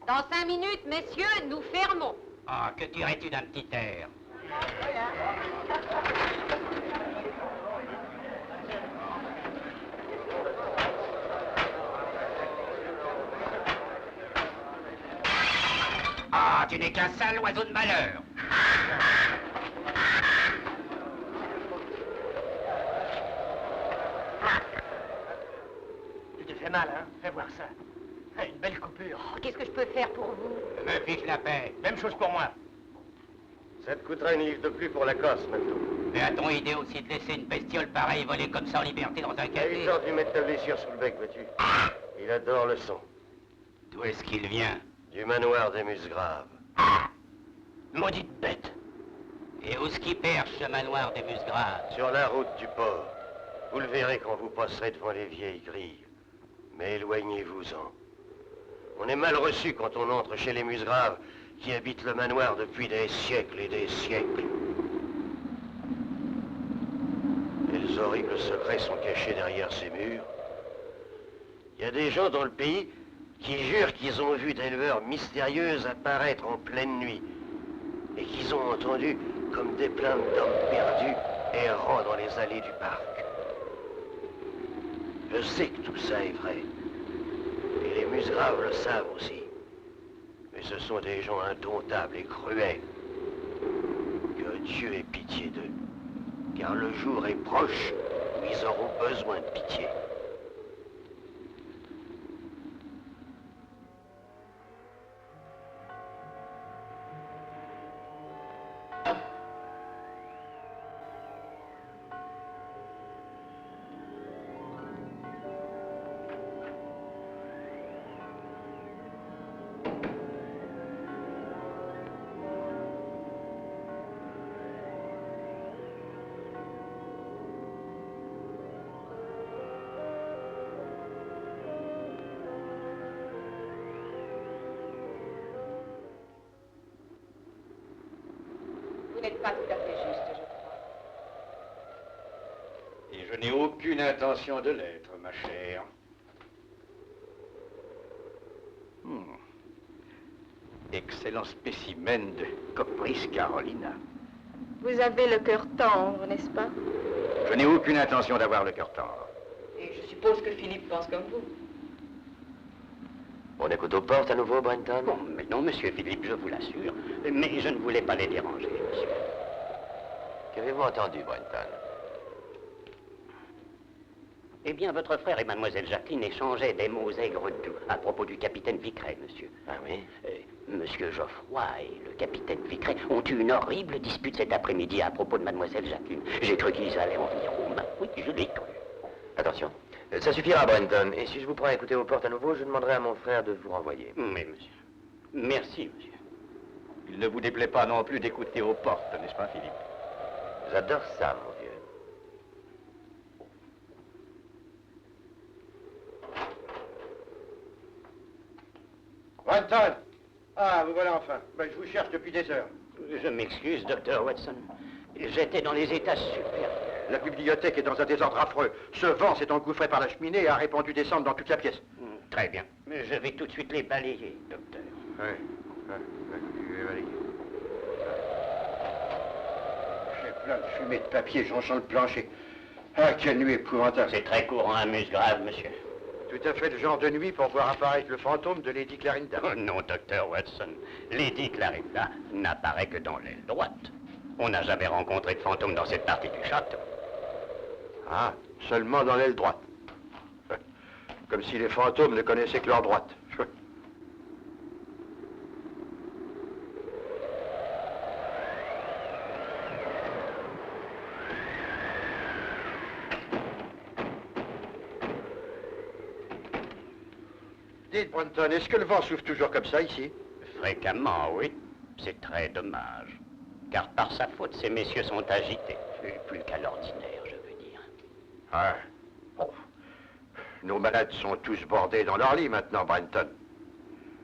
Dans 5 minutes, messieurs, nous fermons. Ah, que dirais-tu d'un petit air? Ah, tu n'es qu'un sale oiseau de malheur. Tu te fais mal, hein? Fais voir ça. Une belle coupure. Oh, qu'est-ce que je peux faire pour vous? Me fiche la paix. Même chose pour moi. Ça te coûtera une livre de plus pour la Corse, maintenant. Mais a-t-on idée aussi de laisser une bestiole pareille voler comme ça en liberté dans un café? Il tente de mettre ta blessure sous le bec, vois-tu. Il adore le son. D'où est-ce qu'il vient? Du manoir des Musgraves. Maudite bête! Et où est-ce qu'il perche, ce manoir des Musgraves? Sur la route du port. Vous le verrez quand vous passerez devant les vieilles grilles. Mais éloignez-vous-en. On est mal reçu quand on entre chez les Musgraves, qui habitent le manoir depuis des siècles et des siècles. Quels horribles secrets sont cachés derrière ces murs. Il y a des gens dans le pays qui jurent qu'ils ont vu des lueurs mystérieuses apparaître en pleine nuit et qu'ils ont entendu comme des plaintes d'hommes perdus errant dans les allées du parc. Je sais que tout ça est vrai. Et les Musgraves le savent aussi. Mais ce sont des gens indomptables et cruels. Que Dieu ait pitié d'eux. Car le jour est proche où ils auront besoin de pitié. Vous n'êtes pas tout à fait juste, je crois. Et je n'ai aucune intention de l'être, ma chère. Excellent spécimen de Copris Carolina. Vous avez le cœur tendre, n'est-ce pas? Je n'ai aucune intention d'avoir le cœur tendre. Et je suppose que Philippe pense comme vous. On écoute aux portes à nouveau, Brenton? Bon, mais non, monsieur Philippe, je vous l'assure. Mais je ne voulais pas les déranger, monsieur. Qu'avez-vous entendu, Brenton? Eh bien, votre frère et mademoiselle Jacqueline échangeaient des mots aigres doux à propos du capitaine Vicret, monsieur. Ah oui? Monsieur Geoffroy et le capitaine Vicret ont eu une horrible dispute cet après-midi à propos de mademoiselle Jacqueline. J'ai cru qu'ils allaient en venir aux mains. Oui, je l'ai cru. Attention. Ça suffira, Brenton. Et si je vous prends à écouter aux portes à nouveau, je demanderai à mon frère de vous renvoyer. Mais, monsieur. Merci, monsieur. Il ne vous déplaît pas non plus d'écouter aux portes, n'est-ce pas, Philippe? J'adore ça, mon vieux. Brenton! Ah, vous voilà enfin. Ben, je vous cherche depuis des heures. Je m'excuse, docteur Watson. J'étais dans les états supérieurs. La bibliothèque est dans un désordre affreux. Ce vent s'est engouffré par la cheminée et a répandu des cendres dans toute la pièce. Très bien. Mais je vais tout de suite les balayer, docteur. Oui, je vais balayer. J'ai plein de fumée de papier, j'en sens le plancher. Ah, quelle nuit épouvantable. C'est très courant à Musgrave, monsieur. Tout à fait le genre de nuit pour voir apparaître le fantôme de Lady Clarinda. Oh non, docteur Watson. Lady Clarinda n'apparaît que dans l'aile droite. On n'a jamais rencontré de fantôme dans cette partie du château. Ah, seulement dans l'aile droite. Comme si les fantômes ne connaissaient que leur droite. Dites, Brunton, est-ce que le vent souffle toujours comme ça, ici? Fréquemment, oui. C'est très dommage. Car par sa faute, ces messieurs sont agités. Plus qu'à l'ordinaire, je veux dire. Ah, bon. Nos malades sont tous bordés dans leur lit maintenant, Brenton.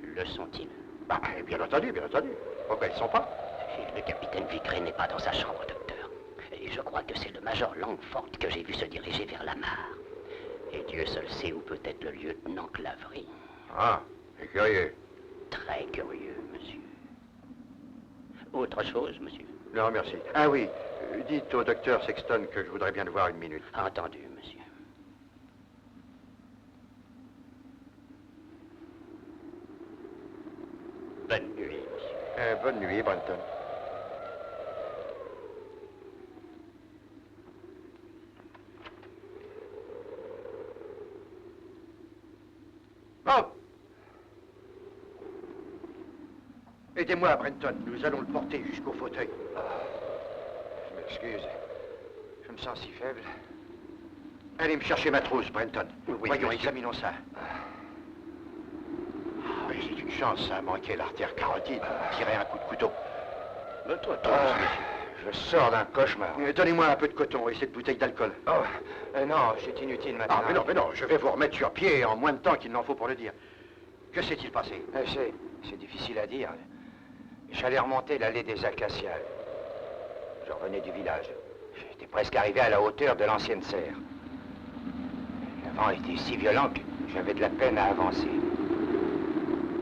Le sont-ils? Bah, bien entendu, bien entendu. Pourquoi ils ne sont pas? Le capitaine Vickrey n'est pas dans sa chambre, docteur. Et je crois que c'est le major Langford que j'ai vu se diriger vers la mare. Et Dieu seul sait où peut être le lieutenant Claverie. Ah, c'est curieux. Très curieux, monsieur. Autre chose, monsieur? Non, merci. Ah oui, dites au docteur Sexton que je voudrais bien le voir une minute. Entendu, monsieur. Bonne nuit, monsieur. Bonne nuit, Brenton. Oh! Aidez-moi, Brenton. Nous allons le porter jusqu'au fauteuil. Je m'excuse. Je me sens si faible. Allez me chercher ma trousse, Brenton. Oui, voyons, monsieur. examinons ça. Oui, c'est une chance, ça a manqué l'artère carotide. Tirer un coup de couteau. Votre trousse, monsieur. Je sors d'un cauchemar. Donnez-moi un peu de coton et cette bouteille d'alcool. Oh, non, c'est inutile maintenant. Ah, mais non, je vais vous remettre sur pied en moins de temps qu'il n'en faut pour le dire. Que s'est-il passé? C'est difficile à dire. J'allais remonter l'allée des Acacias. Je revenais du village. J'étais presque arrivé à la hauteur de l'ancienne serre. Le vent était si violent que j'avais de la peine à avancer.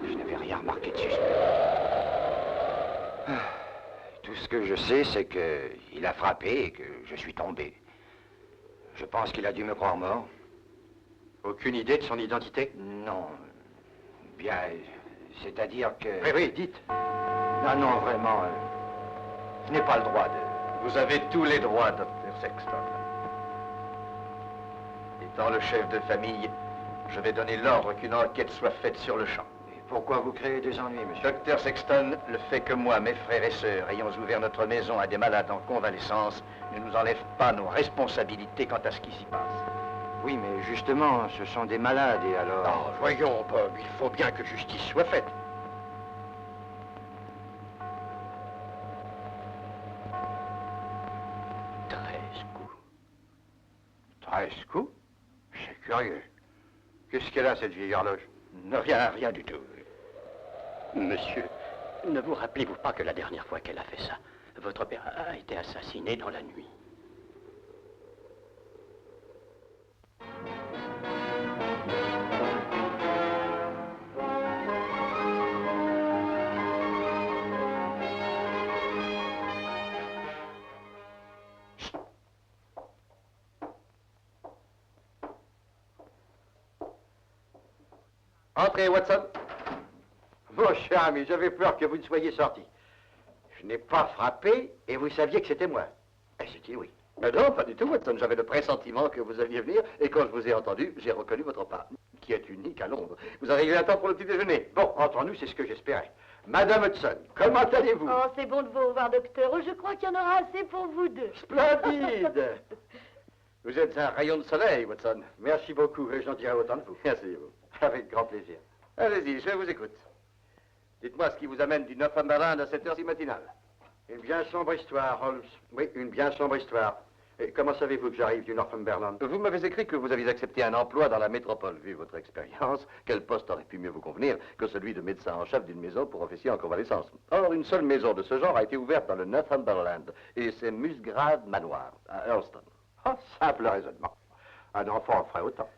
Je n'avais rien remarqué de suspect. Tout ce que je sais, c'est qu'il a frappé et que je suis tombé. Je pense qu'il a dû me croire mort. Aucune idée de son identité? Non. Bien, c'est-à-dire que... Oui, dites. Non, vraiment, je n'ai pas le droit de... Vous avez tous les droits, docteur Sexton. Étant le chef de famille, je vais donner l'ordre qu'une enquête soit faite sur le champ. Et pourquoi vous créez des ennuis, monsieur? Docteur Sexton, le fait que moi, mes frères et sœurs, ayons ouvert notre maison à des malades en convalescence, ne nous enlève pas nos responsabilités quant à ce qui s'y passe. Oui, mais justement, ce sont des malades, et alors... Non, voyons, Bob, il faut bien que justice soit faite. Coups? C'est curieux. Qu'est-ce qu'elle a, cette vieille horloge? Rien du tout. Monsieur, ne vous rappelez-vous pas que la dernière fois qu'elle a fait ça, votre père a été assassiné dans la nuit? Entrez, Watson. Mon cher ami, j'avais peur que vous ne soyez sorti. Je n'ai pas frappé et vous saviez que c'était moi. Et j'ai dit oui. Mais non, pas du tout, Watson. J'avais le pressentiment que vous alliez venir, et quand je vous ai entendu, j'ai reconnu votre pas, qui est unique à Londres. Vous arrivez à temps pour le petit déjeuner. Bon, entre nous, c'est ce que j'espérais. Madame Hudson, comment allez-vous? Oh, c'est bon de vous revoir, docteur. Oh, je crois qu'il y en aura assez pour vous deux. Splendide. Vous êtes un rayon de soleil, Watson. Merci beaucoup, et j'en dirai autant de vous. Merci, vous. Avec grand plaisir. Allez-y, je vous écoute. Dites-moi ce qui vous amène du Northumberland à cette heure si matinale. Une bien sombre histoire, Holmes. Oui, une bien sombre histoire. Et comment savez-vous que j'arrive du Northumberland? Vous m'avez écrit que vous aviez accepté un emploi dans la métropole. Vu votre expérience, quel poste aurait pu mieux vous convenir que celui de médecin en chef d'une maison pour officier en convalescence? Or, une seule maison de ce genre a été ouverte dans le Northumberland, et c'est Musgrave Manoir, à Earlston. Oh, simple raisonnement. Un enfant en ferait autant.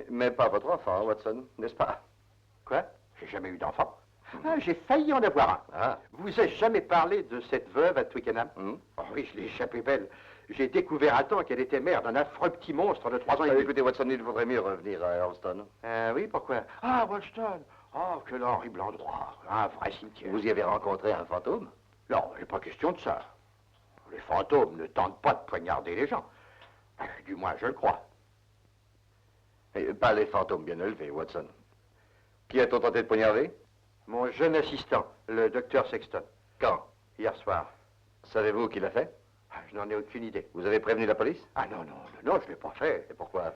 Mais pas votre enfant, Watson, n'est-ce pas? Quoi? J'ai jamais eu d'enfant. Ah, j'ai failli en avoir un. Ah. Vous ai jamais parlé de cette veuve à Twickenham? Oh oui, je l'ai échappé belle. J'ai découvert à temps qu'elle était mère d'un affreux petit monstre de 3 ans et demi. Écoutez, Watson, il vaudrait mieux revenir à Earlston. Oui, pourquoi? Ah, Wolston. Oh, quel horrible endroit. Un vrai cimetière. Vous y avez rencontré un fantôme? Non, il n'est pas question de ça. Les fantômes ne tentent pas de poignarder les gens. Du moins, je le crois. Et pas les fantômes bien élevés, Watson. Qui a-t-on tenté de poignarder? Mon jeune assistant, le docteur Sexton. Quand? Hier soir. Savez-vous qui l'a fait? Je n'en ai aucune idée. Vous avez prévenu la police? Ah non, je ne l'ai pas fait. Et pourquoi?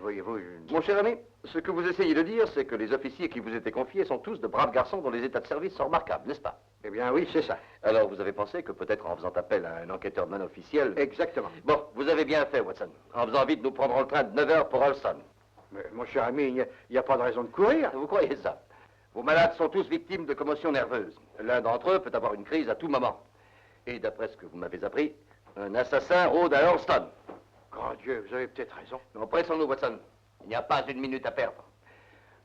Voyez-vous, Mon cher ami, ce que vous essayez de dire, c'est que les officiers qui vous étaient confiés sont tous de braves garçons dont les états de service sont remarquables, n'est-ce pas? Eh bien oui, c'est ça. Alors vous avez pensé que peut-être en faisant appel à un enquêteur non officiel... Exactement. Bon, vous avez bien fait, Watson. En faisant vite, nous prendrons le train de 9 h pour Earlston. Mais mon cher ami, il n'y a pas de raison de courir. Vous croyez ça? Vos malades sont tous victimes de commotions nerveuses. L'un d'entre eux peut avoir une crise à tout moment. Et d'après ce que vous m'avez appris, un assassin rôde à Earlston. Grand Dieu, vous avez peut-être raison. Non, pressons-nous, Watson. Il n'y a pas une minute à perdre.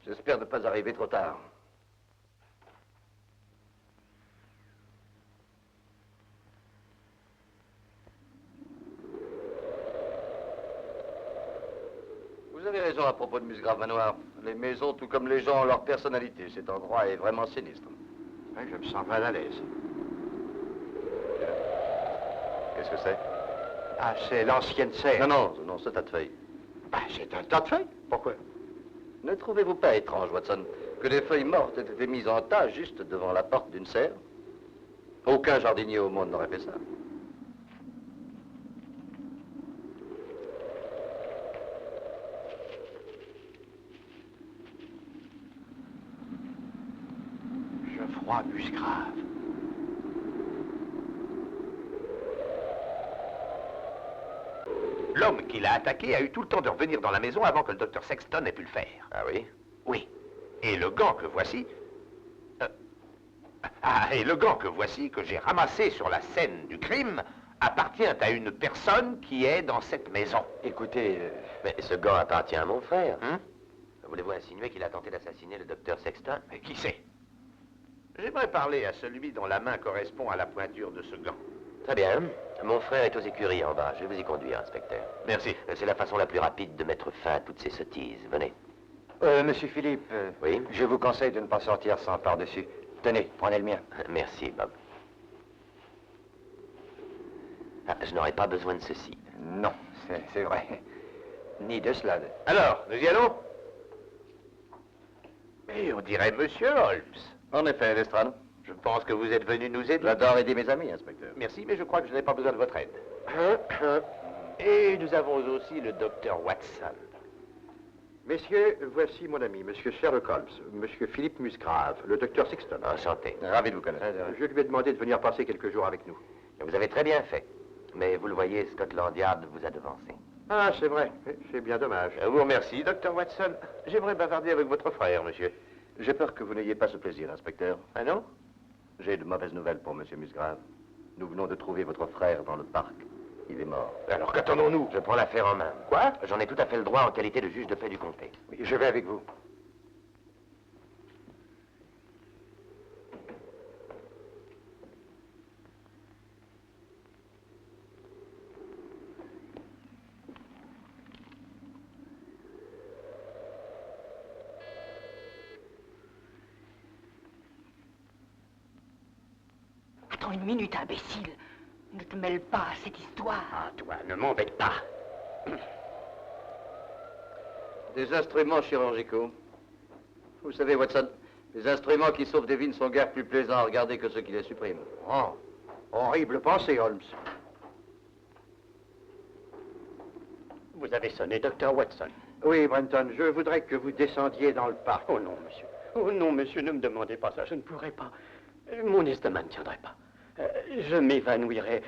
J'espère ne pas arriver trop tard. Vous avez raison à propos de Musgrave Manoir. Les maisons, tout comme les gens, ont leur personnalité. Cet endroit est vraiment sinistre. Oui, je me sens mal à l'aise. Qu'est-ce que c'est? Ah, c'est l'ancienne serre. Non, ce tas de feuilles. C'est un tas de feuilles. Pourquoi? Ne trouvez-vous pas étrange, Watson, que des feuilles mortes aient été mises en tas juste devant la porte d'une serre? Aucun jardinier au monde n'aurait fait ça. Geoffroy Musgrave. L'homme qui l'a attaqué a eu tout le temps de revenir dans la maison avant que le docteur Sexton ait pu le faire. Ah oui? Oui. Et le gant que voici... et le gant que voici, que j'ai ramassé sur la scène du crime, appartient à une personne qui est dans cette maison. Écoutez, mais ce gant appartient à mon frère. Voulez-vous insinuer qu'il a tenté d'assassiner le docteur Sexton? Mais qui sait? J'aimerais parler à celui dont la main correspond à la pointure de ce gant. Très bien. Mon frère est aux écuries en bas. Je vais vous y conduire, inspecteur. Merci. C'est la façon la plus rapide de mettre fin à toutes ces sottises. Venez. Monsieur Philippe, Oui? je vous conseille de ne pas sortir sans par-dessus. Tenez, prenez le mien. Merci, Bob. Ah, je n'aurais pas besoin de ceci. Non, c'est vrai. Ni de cela. Alors, nous y allons? Mais on dirait Monsieur Holmes. En effet, Lestrade. Je pense que vous êtes venu nous aider. J'adore aider mes amis, inspecteur. Merci, mais je crois que je n'ai pas besoin de votre aide. Et nous avons aussi le docteur Watson. Messieurs, voici mon ami, monsieur Sherlock Holmes, monsieur Philippe Musgrave, le docteur Sexton. Enchanté. Ravi de vous connaître. Je lui ai demandé de venir passer quelques jours avec nous. Vous avez très bien fait. Mais vous le voyez, Scotland Yard vous a devancé. Ah, c'est vrai. C'est bien dommage. Je vous remercie, docteur Watson. J'aimerais bavarder avec votre frère, monsieur. J'ai peur que vous n'ayez pas ce plaisir, inspecteur. Ah non? J'ai de mauvaises nouvelles pour monsieur Musgrave. Nous venons de trouver votre frère dans le parc. Il est mort. Alors qu'attendons-nous? Je prends l'affaire en main. Quoi? J'en ai tout à fait le droit en qualité de juge de paix du comté. Oui, je vais avec vous. Attends une minute, imbécile. Ne te mêle pas à cette histoire. Ah, toi, ne m'embête pas. Des instruments chirurgicaux. Vous savez, Watson, les instruments qui sauvent des vies ne sont guère plus plaisants à regarder que ceux qui les suppriment. Oh, horrible pensée, Holmes. Vous avez sonné, docteur Watson. Oui, Brenton, je voudrais que vous descendiez dans le parc. Oh non, monsieur. Oh non, monsieur, ne me demandez pas ça. Je ne pourrais pas. Mon estomac ne tiendrait pas. Je m'évanouirais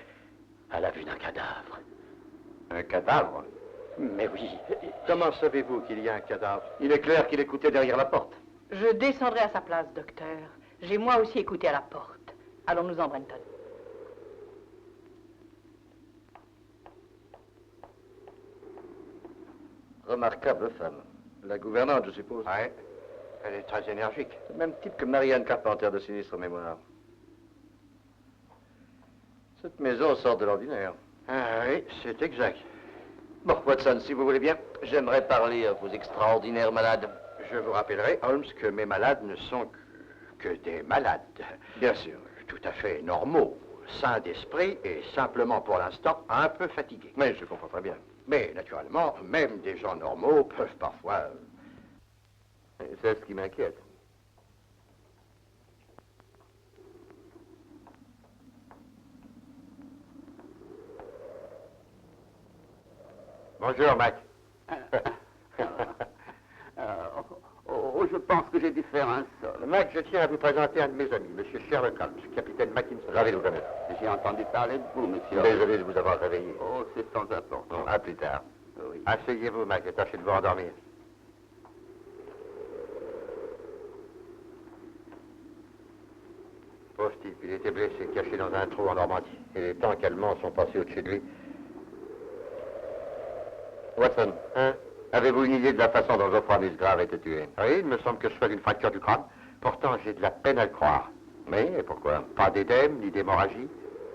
à la vue d'un cadavre. Un cadavre? Mais oui. Comment savez-vous qu'il y a un cadavre? Il est clair qu'il écoutait derrière la porte. Je descendrai à sa place, docteur. J'ai moi aussi écouté à la porte. Allons-nous-en, Brenton. Remarquable femme. La gouvernante, je suppose. Ouais. Elle est très énergique. C'est le même type que Marianne Carpenter de sinistre mémoire. Cette maison sort de l'ordinaire. Ah oui, c'est exact. Bon, Watson, si vous voulez bien, j'aimerais parler à vos extraordinaires malades. Je vous rappellerai, Holmes, que mes malades ne sont que des malades. Bien sûr. Tout à fait normaux, sains d'esprit et simplement pour l'instant un peu fatigués. Mais je comprends très bien. Mais naturellement, même des gens normaux peuvent parfois... C'est ce qui m'inquiète. Bonjour, Mac. Je pense que j'ai dû faire un sol. Mac, je tiens à vous présenter un de mes amis, M. Sherlock Holmes, capitaine Mackinson. Ravi de vous connaître. J'ai entendu parler de vous, monsieur. Désolé de vous avoir réveillé. Oh, c'est sans importance. Bon, à plus tard. Oui. Asseyez-vous, Mac, et tâchez de vous endormir. Pauvre type, il était blessé, caché dans un trou en Normandie. Et les tanks allemands sont passés au-dessus de lui. Watson, Hein? avez-vous une idée de la façon dont Geoffroy Musgrave a été tué? Oui, il me semble que ce soit une fracture du crâne. Pourtant, j'ai de la peine à le croire. Mais pourquoi? Pas d'édème, ni d'hémorragie,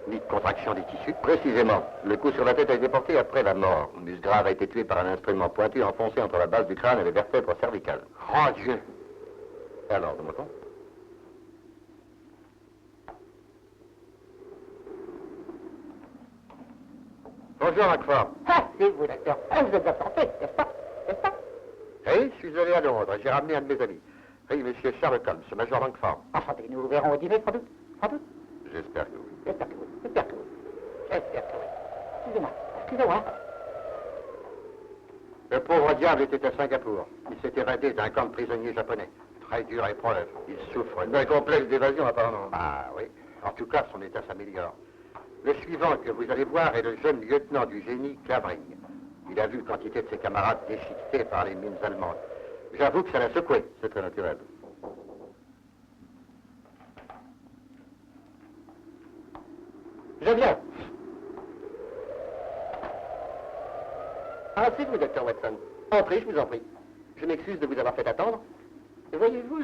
ni de contraction des tissus. Précisément. Le coup sur la tête a été porté après la mort. Musgrave a été tué par un instrument pointu enfoncé entre la base du crâne et les vertèbres cervicales. Oh Dieu! Et alors, de mon temps? Bonjour, Macford. Ah, c'est vous, docteur. Ah, vous êtes de la santé, n'est-ce pas? N'est-ce pas? Oui, je suis allé à Londres. J'ai ramené un de mes amis. Oui, monsieur Sherlock Holmes, Major Langford. Enchanté, nous vous verrons au dîner, sans doute. Sans doute. J'espère que oui. J'espère que oui. J'espère que oui. J'espère que oui. Excusez-moi. Excusez-moi. Le pauvre diable était à Singapour. Il s'est évadé d'un camp de prisonniers japonais. Très dure épreuve. Il souffre. Un complexe d'évasion, apparemment. Ah oui. En tout cas, son état s'améliore. Le suivant que vous allez voir est le jeune lieutenant du génie Clavering. Il a vu quantité de ses camarades déchiquetés par les mines allemandes. J'avoue que ça l'a secoué. C'est très naturel. Je viens. Ah, c'est vous, docteur Watson. Entrez, je vous en prie. Je m'excuse de vous avoir fait attendre. Voyez-vous,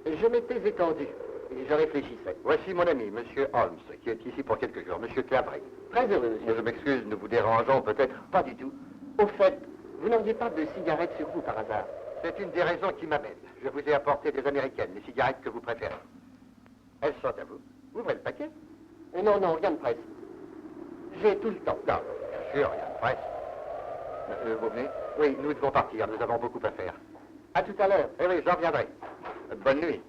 je m'étais étendu. Et je réfléchissais. Voici mon ami, monsieur Holmes, qui est ici pour quelques jours. Monsieur Clavering. Très heureux, monsieur. Je m'excuse, nous vous dérangeons peut-être? Pas du tout. Au fait, vous n'auriez pas de cigarettes sur vous par hasard? C'est une des raisons qui m'amène. Je vous ai apporté des américaines, les cigarettes que vous préférez. Elles sont à vous. Ouvrez le paquet. Non, non, rien de presse. J'ai tout le temps. Non, bien sûr, rien de presse. Vous venez? Oui, nous devons partir. Nous avons beaucoup à faire. À tout à l'heure. Eh oui, j'en reviendrai. Bonne nuit.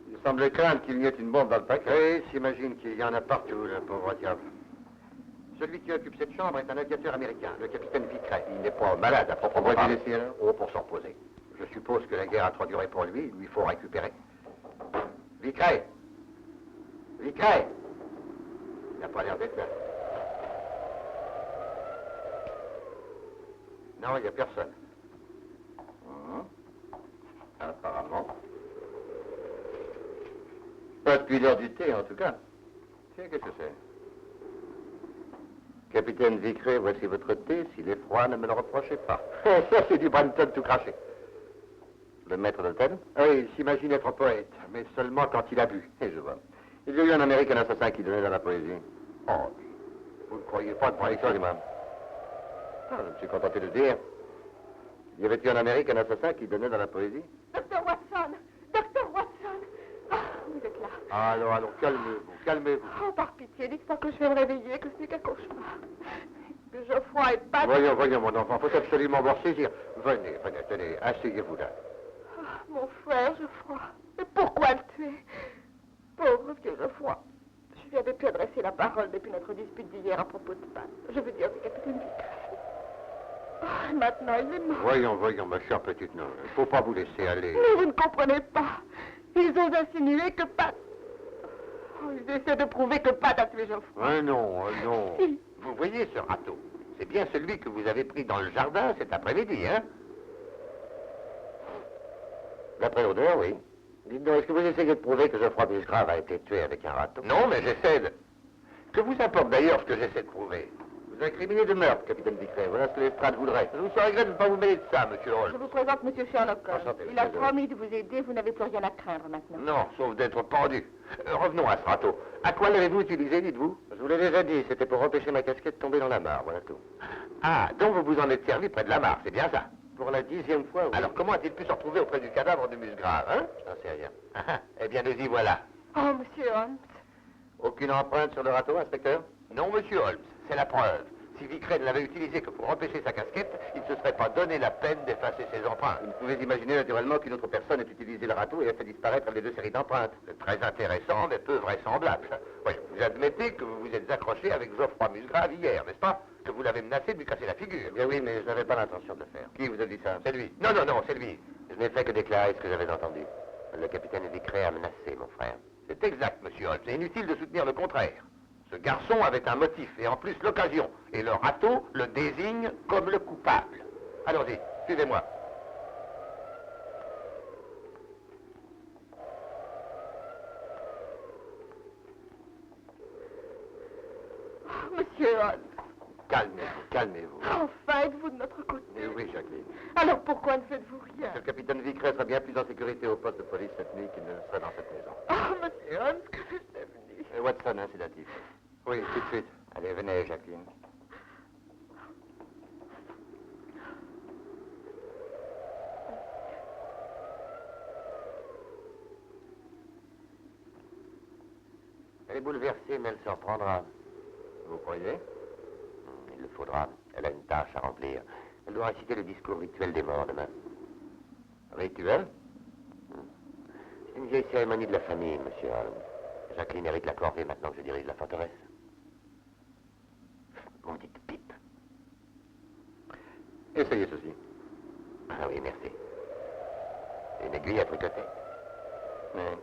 Il semble craindre qu'il y ait une bombe dans le paquet. Oui, s'imagine qu'il y en a partout, le pauvre diable. Celui qui occupe cette chambre est un aviateur américain, le capitaine Vickrey. Il n'est pas malade à proprement Pourquoi parler. est-il ici, alors? Oh, pour s'en reposer. Je suppose que la guerre a trop duré pour lui. Il lui faut récupérer. Vickrey! Vickrey! Il n'a pas l'air d'être là. Non, il n'y a personne. Apparemment. Pas depuis l'heure du thé, en tout cas. Tiens, qu'est-ce que c'est? Capitaine Vickrey, voici votre thé. S'il est froid, ne me le reprochez pas. Ça, c'est du Brenton tout craché. Le maître d'hôtel? Oui, il s'imagine être poète, mais seulement quand il a bu. Et je vois. Il y a eu un Américain assassin qui donnait dans la poésie. Oh, vous ne croyez pas de moi Excusez-moi. Ah, je me suis contenté de dire. Y avait-il un Américain assassin qui donnait dans la poésie? Docteur Watson! Docteur Watson! Ah, vous êtes là. Alors, calmez-vous, calmez-vous. Oh, par pitié, dites pas que je vais me réveiller, que ce n'est qu'un cauchemar. Que Geoffroy est pas... Voyons, mon enfant, faut absolument vous ressaisir. Venez, tenez, asseyez-vous là. Ah, mon frère Geoffroy. Mais pourquoi le tuer? Pauvre vieux Geoffroy. Je lui avais pu adresser la parole depuis notre dispute d'hier à propos de Pat. Je veux dire du capitaine Vickrey. Ah, et maintenant, il est mort. Voyons, ma chère petite, non, il ne faut pas vous laisser aller. Mais vous ne comprenez pas. Ils ont insinué que Pat... Oh, Ils essaient de prouver que Pat a tué Geoffroy. Non, non. Si. Vous voyez ce râteau? C'est bien celui que vous avez pris dans le jardin cet après-midi, hein? D'après l'odeur, oui. Dites donc, est-ce que vous essayez de prouver que Geoffroy Musgrave a été tué avec un râteau? Non, mais j'essaie de... Que vous importe d'ailleurs ce que j'essaie de prouver? Vous incriminez de meurtre, capitaine Vicret. Voilà ce que l'estrade voudrait. Je vous serais gré de ne pas vous mêler de ça, monsieur Je Holmes. vous présente Monsieur Sherlock Holmes. Enchanté, Il a monsieur. promis de vous aider, vous n'avez plus rien à craindre maintenant. Non, sauf d'être pendu. Revenons à ce râteau. À quoi l'avez-vous utilisé, dites-vous? Je vous l'ai déjà dit, c'était pour empêcher ma casquette de tomber dans la mare, voilà tout. Ah, donc vous vous en êtes servi près de la mare, c'est bien ça? Pour la 10e fois, oui. Alors comment a-t-il pu se retrouver auprès du cadavre de Musgrave, hein? Je n'en sais rien. Ah, eh bien, nous y voilà. Oh, Monsieur Holmes. Aucune empreinte sur le râteau, inspecteur? Non, monsieur Holmes, c'est la preuve. Si Vicret ne l'avait utilisé que pour empêcher sa casquette, il ne se serait pas donné la peine d'effacer ses empreintes. Vous pouvez imaginer naturellement qu'une autre personne ait utilisé le râteau et a fait disparaître les 2 séries d'empreintes. C'est très intéressant, mais peu vraisemblable. Oui, vous admettez que vous vous êtes accroché avec Geoffroy Musgrave hier, n'est-ce pas? Que vous l'avez menacé de lui casser la figure. Eh bien oui, mais je n'avais pas l'intention de le faire. Qui vous a dit ça? C'est lui. Non, non, non, c'est lui. Je n'ai fait que déclarer ce que j'avais entendu. Le capitaine Vicret a menacé mon frère. C'est exact, monsieur Holmes. C'est inutile de soutenir le contraire. Ce garçon avait un motif, et en plus l'occasion. Et le râteau le désigne comme le coupable. Allons-y, suivez-moi. Oh, Monsieur Holmes. Calmez-vous, calmez-vous. Enfin, êtes-vous de notre côté? Mais oui, Jacqueline. Alors pourquoi ne faites-vous rien? Le capitaine Vicret sera bien plus en sécurité au poste de police cette nuit qu'il ne le serait dans cette maison. Oh, Monsieur Holmes, que je devenu? Watson, hein, sédatif. Oui, tout de suite. Allez, venez, Jacqueline. Elle est bouleversée, mais elle se reprendra. Vous croyez? Il le faudra. Elle a une tâche à remplir. Elle doit réciter le discours rituel des morts demain. Rituel? C'est une vieille cérémonie de la famille, monsieur Holmes. Jacqueline hérite la corvée maintenant que je dirige la forteresse. Vous me dites pipe. Essayez ceci. Ah oui, merci. C'est une aiguille à tricoter. Mais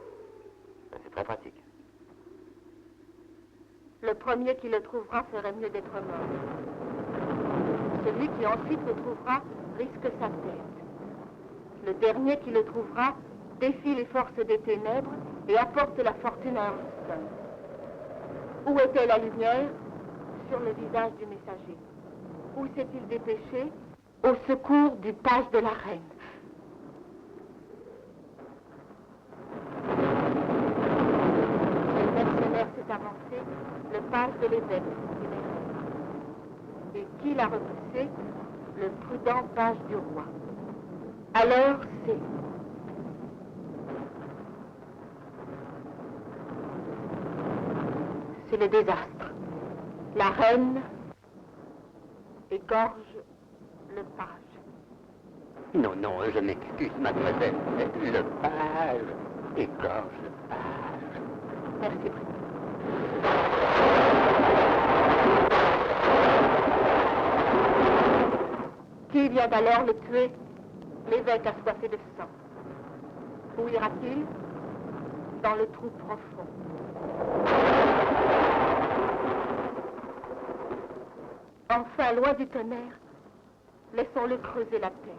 c'est très pratique. Le premier qui le trouvera ferait mieux d'être mort. Celui qui ensuite le trouvera risque sa tête. Le dernier qui le trouvera défie les forces des ténèbres et apporte la fortune à Armstrong. Où était la lumière? Sur le visage du messager. Où s'est-il dépêché? Au secours du page de la reine. Le mercenaire s'est avancé, le page de l'évêque. Et qui l'a repoussé? Le prudent page du roi. Alors c'est le désastre. La reine égorge le page. Non, non, je m'excuse, mademoiselle. Le page égorge le page. Merci. Qui vient alors le tuer? L'évêque assoiffé de sang. Où ira-t-il? Dans le trou profond. Enfin, loin du tonnerre, laissons-le creuser la terre.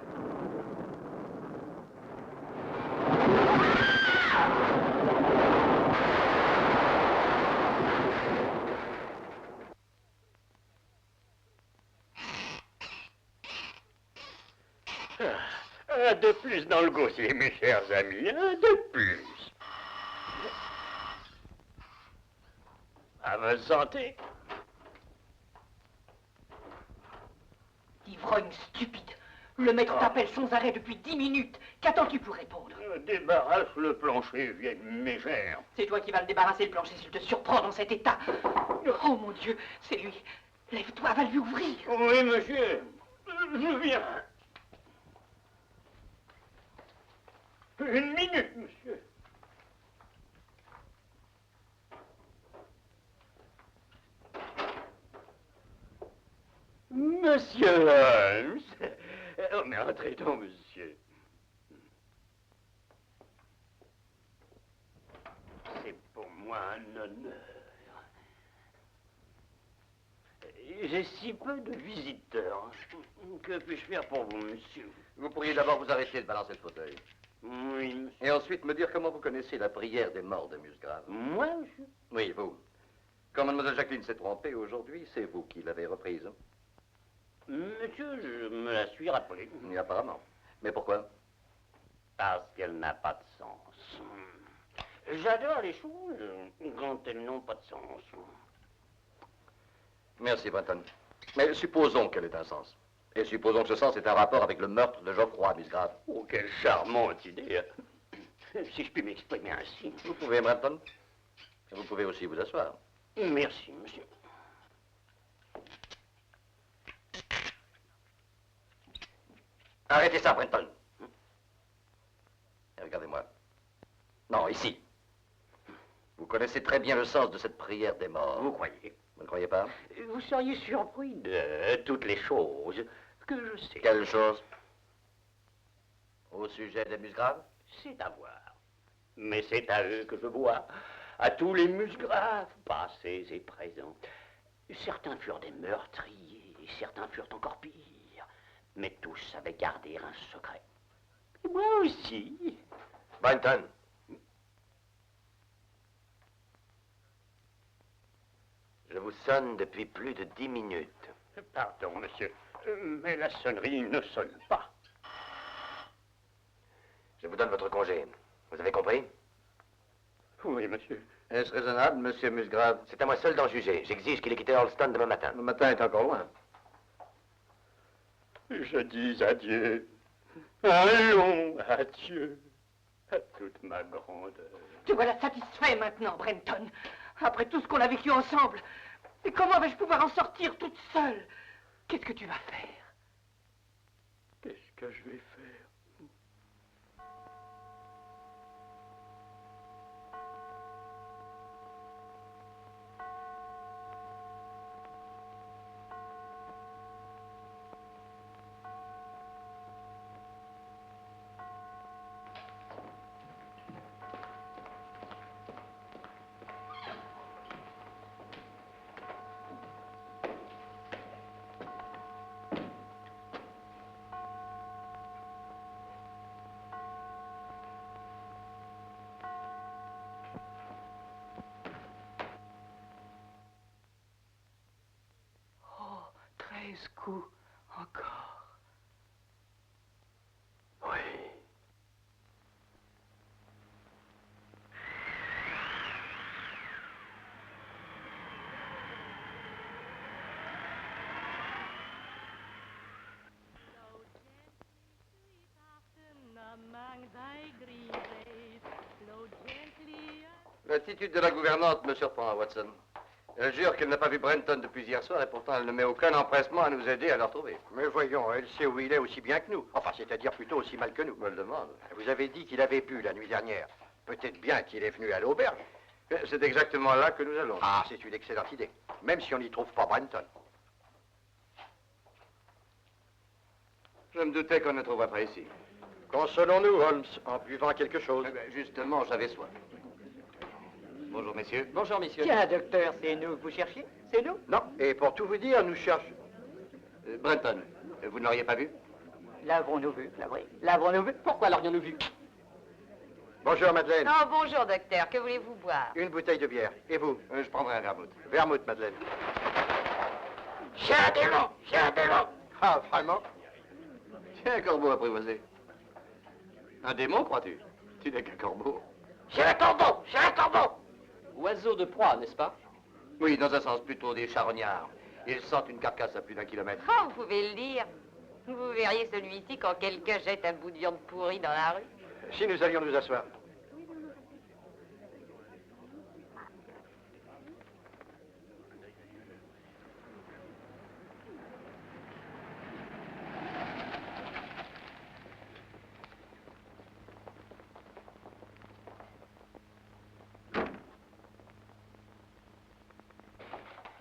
Un de plus dans le gosier, mes chers amis, un de plus. À votre santé. Ivrogne stupide. Le maître t'appelle sans arrêt depuis 10 minutes. Qu'attends-tu pour répondre? Débarrasse le plancher, vieille mégère. C'est toi qui vas le débarrasser, le plancher, s'il te surprend dans cet état. Oh, mon Dieu, c'est lui. Lève-toi, va lui ouvrir. Oui, monsieur. Je viens. Une minute, monsieur. Monsieur Holmes. Oh, mais entrez donc, monsieur. C'est pour moi un honneur. J'ai si peu de visiteurs. Que puis-je faire pour vous, monsieur? Vous pourriez d'abord vous arrêter de balancer le fauteuil. Oui, monsieur. Et ensuite me dire comment vous connaissez la prière des morts de Musgrave. Moi, monsieur? Oui, vous. Quand Mademoiselle Jacqueline s'est trompée aujourd'hui, c'est vous qui l'avez reprise. Monsieur, je me la suis rappelée. Et apparemment. Mais pourquoi? Parce qu'elle n'a pas de sens. J'adore les choses quand elles n'ont pas de sens. Merci, Brenton. Mais supposons qu'elle ait un sens. Et supposons que ce sens ait un rapport avec le meurtre de Geoffroy, Musgrave. Oh, quelle charmante idée. Si je puis m'exprimer ainsi. Vous pouvez, Brenton. Vous pouvez aussi vous asseoir. Merci, monsieur. Arrêtez ça, Brenton. Et regardez-moi. Non, ici. Vous connaissez très bien le sens de cette prière des morts. Vous croyez? Vous ne croyez pas? Vous seriez surpris de toutes les choses que je sais. Quelle chose? Au sujet des Musgraves? C'est à voir. Mais c'est à eux que je vois. À tous les Musgraves, passés et présents. Certains furent des meurtriers, et certains furent encore pires. Mais tous savaient garder un secret. Et moi aussi. Brenton. Je vous sonne depuis plus de 10 minutes. Pardon, monsieur, mais la sonnerie ne sonne pas. Je vous donne votre congé. Vous avez compris? Oui, monsieur. Est-ce raisonnable, monsieur Musgrave? C'est à moi seul d'en juger. J'exige qu'il ait quitté Halston demain matin. Le matin est encore loin. Je dis adieu. Un long adieu à toute ma grandeur. Te voilà satisfait maintenant, Brenton. Après tout ce qu'on a vécu ensemble. Et comment vais-je pouvoir en sortir toute seule? Qu'est-ce que tu vas faire? Qu'est-ce que je vais faire? Oh, 13 coups encore. Oui. L'attitude de la gouvernante me surprend, Watson. Elle jure qu'elle n'a pas vu Brenton depuis hier soir et pourtant elle ne met aucun empressement à nous aider à le retrouver. Mais voyons, elle sait où il est aussi bien que nous. Enfin, c'est-à-dire plutôt aussi mal que nous. Je me le demande. Vous avez dit qu'il avait bu la nuit dernière. Peut-être bien qu'il est venu à l'auberge. C'est exactement là que nous allons. Ah, c'est une excellente idée. Même si on n'y trouve pas Brenton. Je me doutais qu'on ne trouverait pas ici. Consolons-nous, Holmes, en buvant quelque chose. Justement, j'avais soif. Bonjour, messieurs. Bonjour, messieurs. Tiens, docteur, c'est nous que vous cherchiez? C'est nous? Non, et pour tout vous dire, nous cherchons... Brenton, vous ne l'auriez pas vu? L'avons-nous vu, là, oui. L'avons-nous vu? Pourquoi l'aurions-nous vu? Bonjour, Madeleine. Oh, bonjour, docteur. Que voulez-vous boire? Une bouteille de bière. Et vous? Je prendrai un vermouth. Vermouth, Madeleine. J'ai un démon! J'ai un démon! Ah, vraiment? Tiens, un corbeau apprivoisé. Un démon, crois-tu? Tu n'es qu'un corbeau. J'ai un corbeau! J'ai un corbeau! Oiseau de proie, n'est-ce pas? Oui, dans un sens plutôt des charognards. Ils sentent une carcasse à plus d'1 kilomètre. Oh, vous pouvez le dire. Vous verriez celui-ci quand quelqu'un jette un bout de viande pourrie dans la rue. Si nous allions nous asseoir.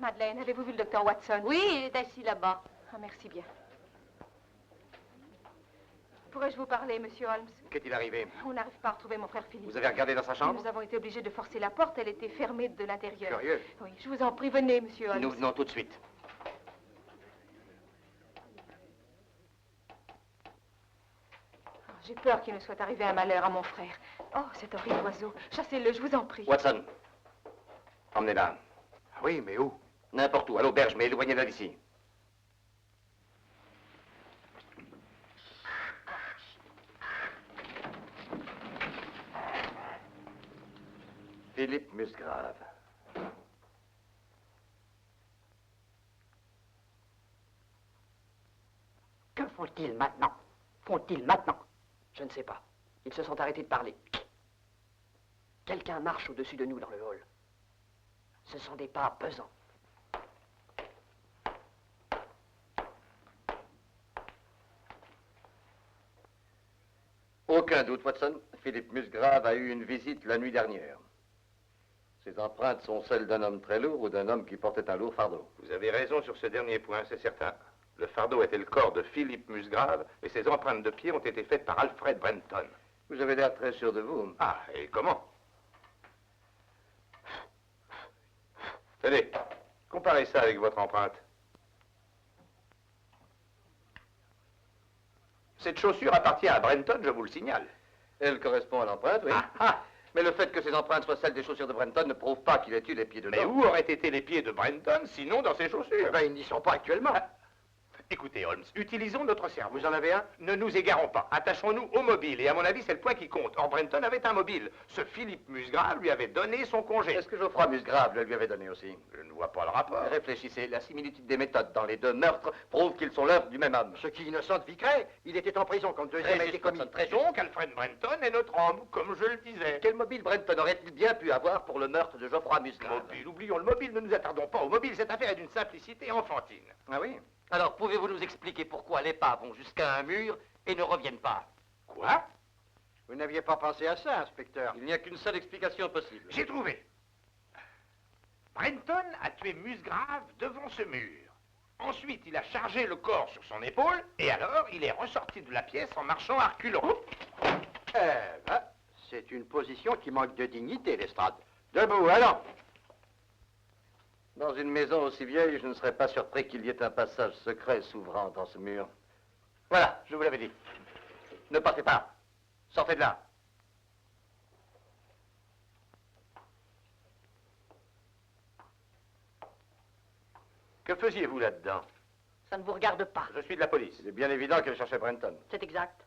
Madeleine, avez-vous vu le docteur Watson? Oui, il est assis là-bas. Ah, merci bien. Pourrais-je vous parler, monsieur Holmes? Qu'est-il arrivé? On n'arrive pas à retrouver mon frère Philippe. Vous avez regardé dans sa chambre? Nous avons été obligés de forcer la porte. Elle était fermée de l'intérieur. Curieux. Oui, je vous en prie, venez, monsieur Holmes. Nous venons tout de suite. j'ai peur qu'il ne soit arrivé un malheur à mon frère. Oh, cet horrible oiseau. Chassez-le, je vous en prie. Watson, emmenez-la. Oui, mais où? N'importe où, à l'auberge, mais éloignez-la d'ici. Philippe Musgrave. Que font-ils maintenant? Font-ils maintenant? Je ne sais pas. Ils se sont arrêtés de parler. Quelqu'un marche au-dessus de nous dans le hall. Ce sont des pas pesants. Aucun doute, Watson. Philippe Musgrave a eu une visite la nuit dernière. Ces empreintes sont celles d'un homme très lourd ou d'un homme qui portait un lourd fardeau. Vous avez raison sur ce dernier point, c'est certain. Le fardeau était le corps de Philippe Musgrave et ses empreintes de pied ont été faites par Alfred Brenton. Vous avez l'air très sûr de vous. Ah, et comment? Tenez, comparez ça avec votre empreinte. Cette chaussure appartient à Brenton, je vous le signale. Elle correspond à l'empreinte, oui. Mais le fait que ces empreintes soient celles des chaussures de Brenton ne prouve pas qu'il ait eu les pieds de l'homme. Mais où auraient été les pieds de Brenton, sinon dans ses chaussures? Eh ben, ils n'y sont pas actuellement. Écoutez, Holmes, utilisons notre cerveau. Vous en avez un? Ne nous égarons pas. Attachons-nous au mobile. Et à mon avis, c'est le point qui compte. Or, Brenton avait un mobile. Ce Philippe Musgrave lui avait donné son congé. Est-ce que Geoffroy Musgrave le lui avait donné aussi? Je ne vois pas le rapport. Réfléchissez, la similitude des méthodes dans les deux meurtres prouve qu'ils sont l'œuvre du même homme. Ce qui innocente Vicret, il était en prison quand le deuxième a été commis. Donc, Alfred Brenton est notre homme, comme je le disais. Quel mobile Brenton aurait-il bien pu avoir pour le meurtre de Geoffroy Musgrave? Mobile, oublions le mobile, ne nous attardons pas au mobile. Cette affaire est d'une simplicité enfantine. Ah oui? Alors, pouvez-vous nous expliquer pourquoi les pas vont jusqu'à un mur et ne reviennent pas? Quoi? Vous n'aviez pas pensé à ça, inspecteur? Il n'y a qu'une seule explication possible. J'ai trouvé. Brenton a tué Musgrave devant ce mur. Ensuite, il a chargé le corps sur son épaule, et alors, il est ressorti de la pièce en marchant à reculons. Eh ben, c'est une position qui manque de dignité, Lestrade. Debout, allons! Dans une maison aussi vieille, je ne serais pas surpris qu'il y ait un passage secret s'ouvrant dans ce mur. Voilà, je vous l'avais dit. Ne partez pas. Sortez de là. Que faisiez-vous là-dedans? Ça ne vous regarde pas. Je suis de la police. Il est bien évident qu'elle cherchait Brenton. C'est exact.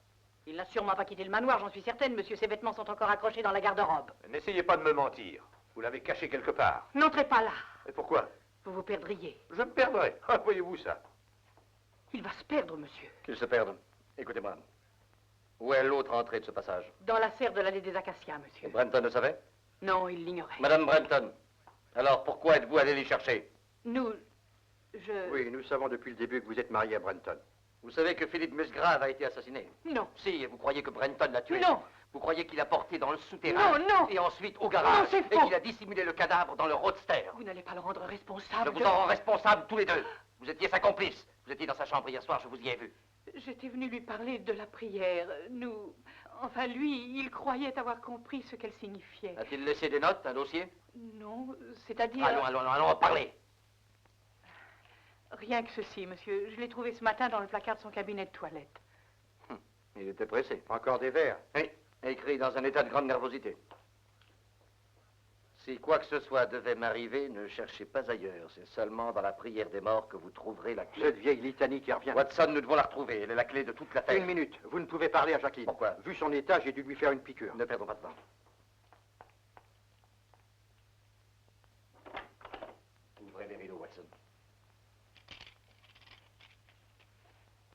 Il n'a sûrement pas quitté le manoir, j'en suis certaine, monsieur. Ses vêtements sont encore accrochés dans la garde-robe. N'essayez pas de me mentir. Vous l'avez caché quelque part. N'entrez pas là. Et pourquoi? Vous vous perdriez. Je me perdrai. Ah, voyez-vous ça? Il va se perdre, monsieur. Qu'il se perde. Écoutez-moi. Où est l'autre entrée de ce passage? Dans la serre de l'allée des Acacias, monsieur. Brenton le savait? Non, il l'ignorait. Madame Brenton, alors pourquoi êtes-vous allé les chercher? Nous... Oui, nous savons depuis le début que vous êtes marié à Brenton. Vous savez que Philippe Musgrave a été assassiné? Non. Si, et vous croyez que Brenton l'a tué? Non. Vous croyez qu'il l'a porté dans le souterrain? Non, non. Et ensuite au garage? Non, c'est Et faux. qu'il a dissimulé le cadavre dans le roadster? Vous n'allez pas le rendre responsable. Je vous en rends responsable tous les deux. Vous étiez sa complice. Vous étiez dans sa chambre hier soir, je vous y ai vu. J'étais venue lui parler de la prière. Nous... Enfin, lui, il croyait avoir compris ce qu'elle signifiait. A-t-il laissé des notes, un dossier? Non, c'est-à-dire... Allons, parlez. Rien que ceci, monsieur. Je l'ai trouvé ce matin dans le placard de son cabinet de toilette. Il était pressé. Encore des verres? Oui, écrit dans un état de grande nervosité. Si quoi que ce soit devait m'arriver, ne cherchez pas ailleurs. C'est seulement dans la prière des morts que vous trouverez la clé. Cette vieille litanie qui revient. Watson, nous devons la retrouver. Elle est la clé de toute l'affaire. Une minute. Vous ne pouvez parler à Jacqueline. Pourquoi? Vu son état, j'ai dû lui faire une piqûre. Ne perdons pas de temps. Ouvrez les rideaux, Watson.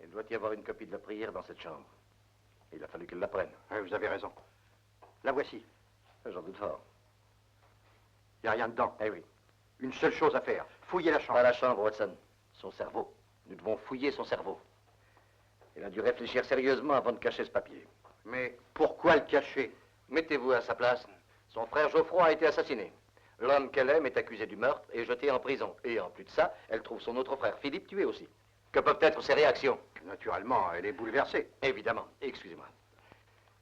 Il doit y avoir une copie de la prière dans cette chambre. Il a fallu qu'elle la prenne. Oui, vous avez raison. La voici. J'en doute fort. Il n'y a rien dedans. Eh oui. Une seule chose à faire. Fouiller la chambre. Pas la chambre, Watson. Son cerveau. Nous devons fouiller son cerveau. Il a dû réfléchir sérieusement avant de cacher ce papier. Mais pourquoi le cacher? Mettez-vous à sa place. Son frère Geoffroy a été assassiné. L'homme qu'elle aime est accusé du meurtre et jeté en prison. Et en plus de ça, elle trouve son autre frère Philippe tué aussi. Que peuvent être ses réactions? Naturellement, elle est bouleversée. Évidemment. Excusez-moi.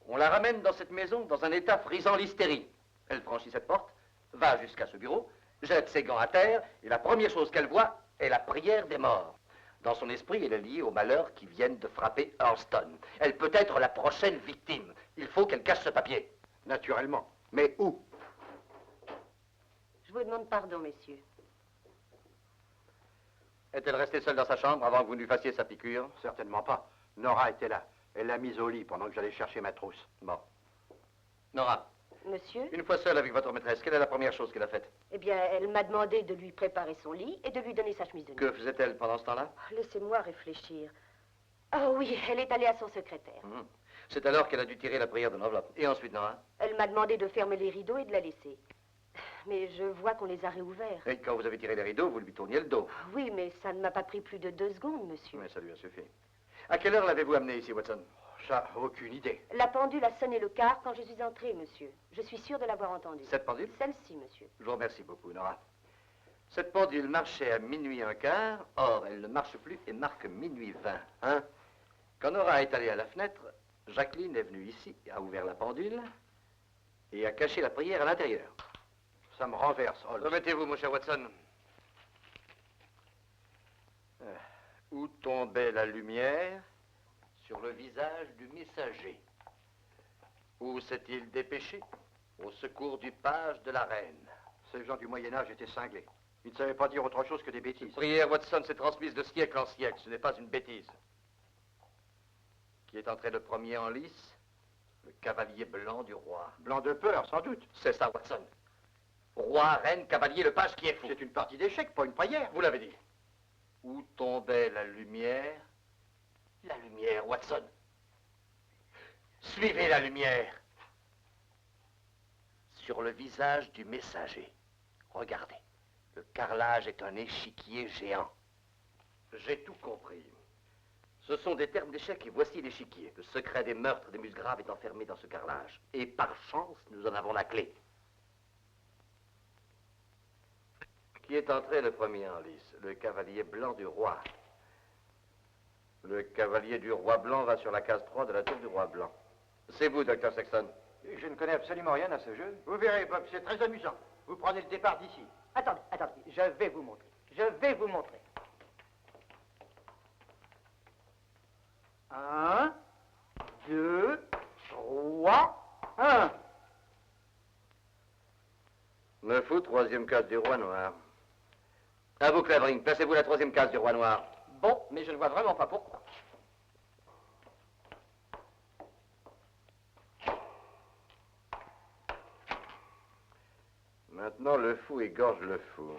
On la ramène dans cette maison dans un état frisant l'hystérie. Elle franchit cette porte, va jusqu'à ce bureau, jette ses gants à terre, et la première chose qu'elle voit est la prière des morts. Dans son esprit, elle est liée aux malheurs qui viennent de frapper Hurston. Elle peut être la prochaine victime. Il faut qu'elle cache ce papier. Naturellement. Mais où? Je vous demande pardon, messieurs. Est-elle restée seule dans sa chambre avant que vous ne lui fassiez sa piqûre? Certainement pas. Nora était là. Elle l'a mise au lit pendant que j'allais chercher ma trousse. Bon. Nora, Monsieur? une fois seule avec votre maîtresse, quelle est la première chose qu'elle a faite? Eh bien, elle m'a demandé de lui préparer son lit et de lui donner sa chemise de nuit. Que faisait-elle pendant ce temps-là? Laissez-moi réfléchir. Ah oui, elle est allée à son secrétaire. C'est alors qu'elle a dû tirer la prière de l'enveloppe. Et ensuite, Nora? Elle m'a demandé de fermer les rideaux et de la laisser. Mais je vois qu'on les a réouverts. Et quand vous avez tiré les rideaux, vous lui tourniez le dos. Oui, mais ça ne m'a pas pris plus de 2 secondes, monsieur. Mais ça lui a suffi. À quelle heure l'avez-vous amené ici, Watson? Ça, aucune idée. La pendule a sonné le quart quand je suis entrée, monsieur. Je suis sûre de l'avoir entendue. Cette pendule? Celle-ci, monsieur. Je vous remercie beaucoup, Nora. Cette pendule marchait à minuit 1/4. Or, elle ne marche plus et marque minuit 20. Hein? Quand Nora est allée à la fenêtre, Jacqueline est venue ici, a ouvert la pendule et a caché la prière à l'intérieur. Ça me renverse, Holmes. Remettez-vous, mon cher Watson. Où tombait la lumière? Sur le visage du messager. Où s'est-il dépêché? Au secours du page de la reine. Ces gens du Moyen-Âge étaient cinglés. Ils ne savaient pas dire autre chose que des bêtises. La prière, Watson, s'est transmise de siècle en siècle. Ce n'est pas une bêtise. Qui est entré le premier en lice? Le cavalier blanc du roi. Blanc de peur, sans doute. C'est ça, Watson. Roi, reine, cavalier, le page qui est fou. C'est une partie d'échecs, pas une prière. Vous l'avez dit. Où tombait la lumière? La lumière, Watson. Suivez la lumière. Sur le visage du messager. Regardez. Le carrelage est un échiquier géant. J'ai tout compris. Ce sont des termes d'échec et voici l'échiquier. Le secret des meurtres des Musgraves est enfermé dans ce carrelage. Et par chance, nous en avons la clé. Qui est entré le premier en lice? Le cavalier blanc du roi. Le cavalier du roi blanc va sur la case 3 de la tour du roi blanc. C'est vous, docteur Sexton. Je ne connais absolument rien à ce jeu. Vous verrez, Bob, c'est très amusant. Vous prenez le départ d'ici. Attendez, je vais vous montrer. Je vais vous montrer. 1, 2, 3, 1. 9 août, troisième case du roi noir. À vous, Clavering, placez-vous la troisième case du roi noir. Bon, mais je ne vois vraiment pas pourquoi. Maintenant, le fou égorge le fou.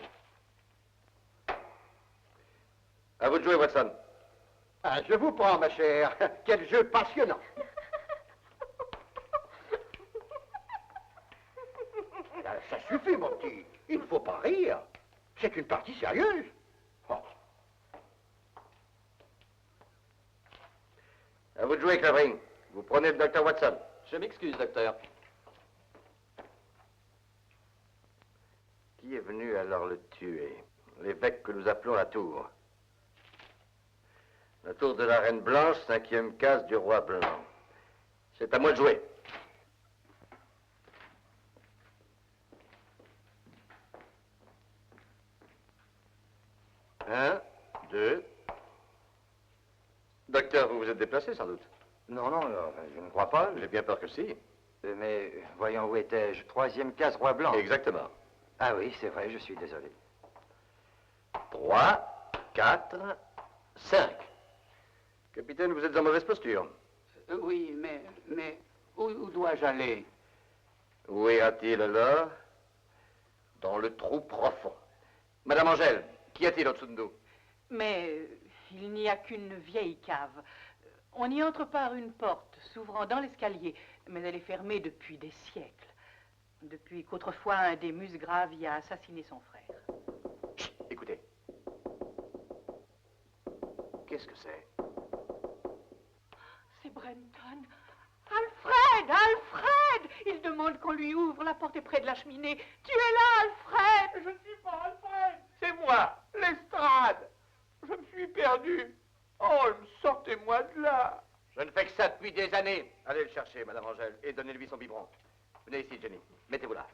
À vous de jouer, Watson. Ah, je vous prends, ma chère. Quel jeu passionnant. Ça suffit, mon petit. Il ne faut pas rire. C'est une partie sérieuse. Oh. À vous de jouer, Clavering. Vous prenez le docteur Watson. Je m'excuse, docteur. Qui est venu alors le tuer? L'évêque que nous appelons la tour. La tour de la Reine Blanche, cinquième case du roi blanc. C'est à moi de jouer. Un, deux. Docteur, vous vous êtes déplacé sans doute? Non, non, je ne crois pas. J'ai bien peur que si. Mais voyons, où étais-je? Troisième case, roi blanc. Exactement. Ah oui, c'est vrai, je suis désolé. 3, 4, 5. Capitaine, vous êtes en mauvaise posture. Oui, mais où dois-je aller? Où ira-t-il alors? Dans le trou profond. Madame Angèle, qu'y a-t-il au-dessous de nous? Mais il n'y a qu'une vieille cave. On y entre par une porte s'ouvrant dans l'escalier, mais elle est fermée depuis des siècles. Depuis qu'autrefois un des Musgraves y a assassiné son frère. Chut, écoutez. Qu'est-ce que c'est? C'est Brenton. Alfred! Alfred! Il demande qu'on lui ouvre. La porte est près de la cheminée. Tu es là, Alfred! Je ne suis pas Alfred. C'est moi, Lestrade. Je me suis perdu. Oh, sortez-moi de là. Je ne fais que ça depuis des années. Allez le chercher, Madame Angèle, et donnez-lui son biberon. Venez ici, Jenny. Mettez-vous là.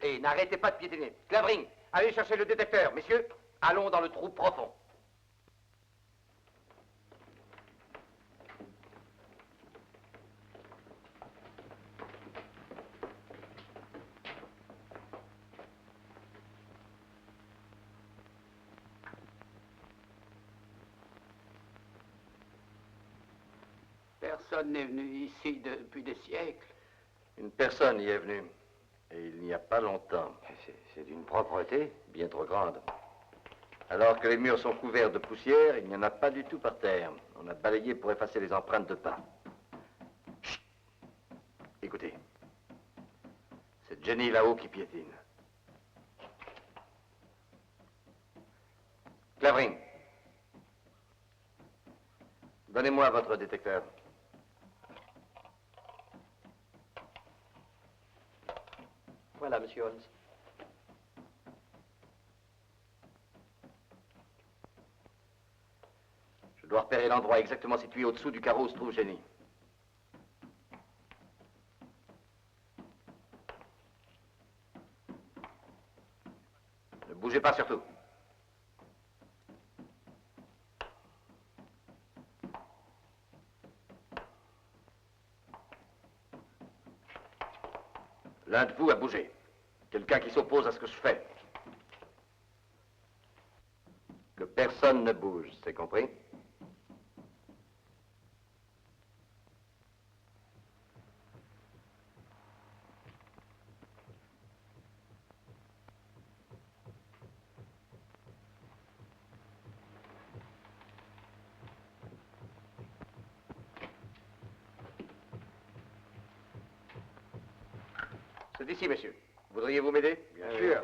Et n'arrêtez pas de piétiner. Clavering, allez chercher le détecteur. Messieurs, allons dans le trou profond. Personne n'est venu ici depuis des siècles. Une personne y est venue. Et il n'y a pas longtemps. C'est d'une propreté. Bien trop grande. Alors que les murs sont couverts de poussière, il n'y en a pas du tout par terre. On a balayé pour effacer les empreintes de pas. Chut. Écoutez. C'est Jenny là-haut qui piétine. Clavering. Donnez-moi votre détecteur. Voilà, monsieur Holmes. Je dois repérer l'endroit exactement situé au-dessous du carreau où se trouve Jenny. Ne bougez pas surtout. L'un de vous a bougé. Quelqu'un qui s'oppose à ce que je fais. Que personne ne bouge, c'est compris? C'est ici, monsieur. Voudriez-vous m'aider? Bien sûr.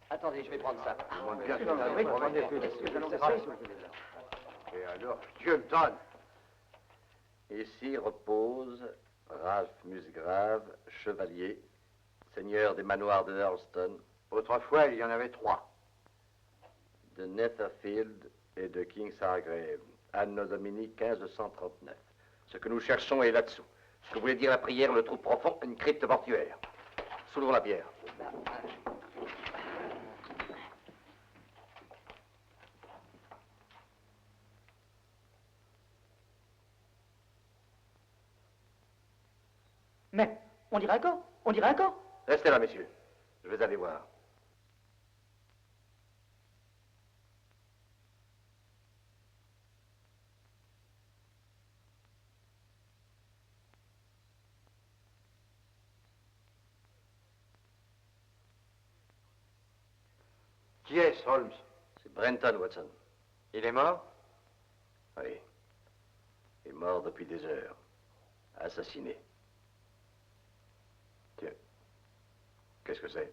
Attendez, je vais prendre ça. Bien sûr. Et alors, Dieu me donne. Ici repose Ralph Musgrave, chevalier, seigneur des manoirs de Hurlstone, Autrefois, il y en avait 3. de Netherfield et de Kingsargrave, Anno Domini 1539. Ce que nous cherchons est là-dessous. Ce que voulait dire la prière, le trou profond, une crypte mortuaire. Soulevons la pierre. Mais, on dirait encore. On dirait encore. Restez là, messieurs. Je vais aller voir. Qui est-ce, Holmes? C'est Brenton, Watson. Il est mort? Oui. Il est mort depuis des heures. Assassiné. Tiens. Qu'est-ce que c'est?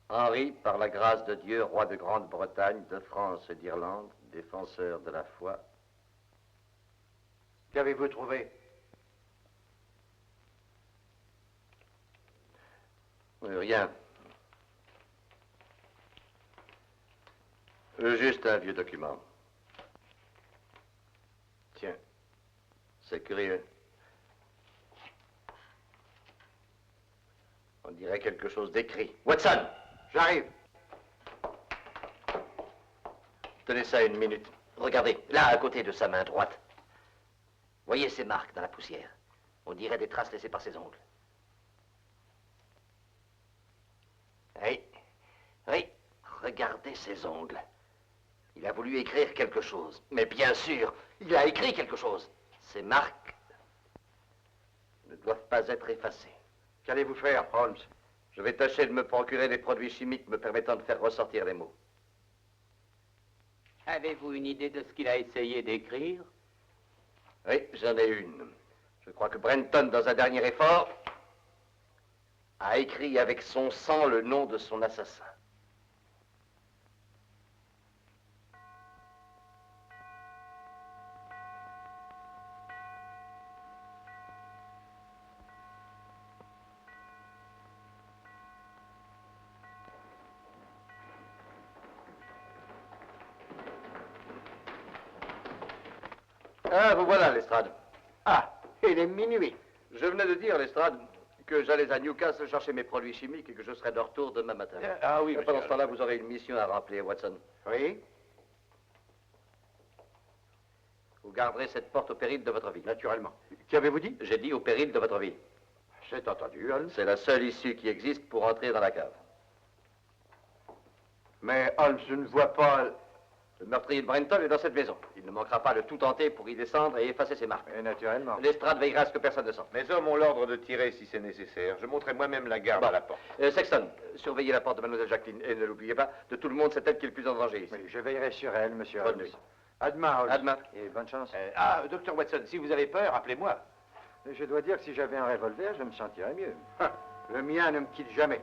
Henri, par la grâce de Dieu, roi de Grande-Bretagne, de France et d'Irlande, défenseur de la foi. Qu'avez-vous trouvé? Rien. Juste un vieux document. Tiens, c'est curieux. On dirait quelque chose d'écrit. Watson! J'arrive. Tenez ça une minute. Regardez, là, à côté de sa main droite. Voyez ces marques dans la poussière. On dirait des traces laissées par ses ongles. Oui, oui, regardez ses ongles. Il a voulu écrire quelque chose. Mais bien sûr, il a écrit quelque chose. Ces marques ne doivent pas être effacées. Qu'allez-vous faire, Holmes? Je vais tâcher de me procurer des produits chimiques me permettant de faire ressortir les mots. Avez-vous une idée de ce qu'il a essayé d'écrire? Oui, j'en ai une. Je crois que Brenton, dans un dernier effort, a écrit avec son sang le nom de son assassin. Ah, vous voilà, Lestrade. Ah, il est minuit. Je venais de dire, Lestrade, que j'allais à Newcastle chercher mes produits chimiques et que je serai de retour demain matin. Ah oui, monsieur. Pendant ce temps-là, vous aurez une mission à remplir, Watson. Oui? Vous garderez cette porte au péril de votre vie. Naturellement. Qu'avez-vous dit? J'ai dit au péril de votre vie. C'est entendu, Holmes. C'est la seule issue qui existe pour entrer dans la cave. Mais Holmes, je ne vois pas... Le meurtrier de Brenton est dans cette maison. Il ne manquera pas de tout tenter pour y descendre et effacer ses marques. Et naturellement. Lestrade veillera à ce que personne ne sorte. Mes hommes ont l'ordre de tirer si c'est nécessaire. Je monterai moi-même la garde à la porte. Sexton, surveillez la porte de Mademoiselle Jacqueline. Et ne l'oubliez pas, de tout le monde, c'est elle qui est le plus en danger ici. Oui, je veillerai sur elle, monsieur Bonne Holmes. nuit. À demain, Holmes. À demain. Et bonne chance. Docteur Watson, si vous avez peur, appelez-moi. Je dois dire que si j'avais un revolver, je me sentirais mieux. Le mien ne me quitte jamais.